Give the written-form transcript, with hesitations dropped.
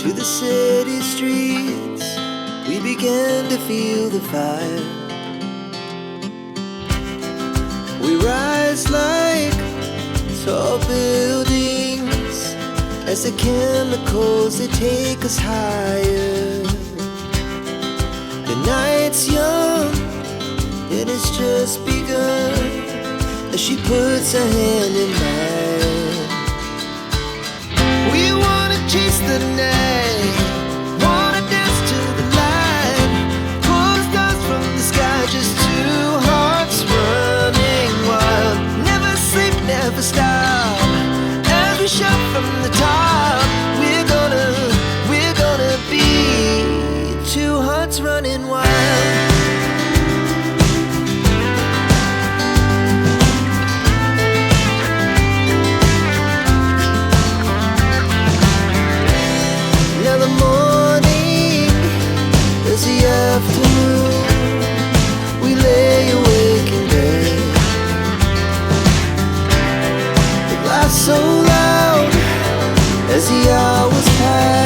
to the city streets, we began to feel the fire. We rise like tall buildings as the chemicals, they take us higher. The night's young, it has just begun, as she puts her hand in mine. We wanna chase the night, wanna dance to the light, pull the stars from the sky, just two hearts running wild. Never sleep, never stop, as we shout from the top. We're gonna be two hearts running wild. Now the morning is the afternoon, we lay awake in bed. It laughs so loud as the hours pass.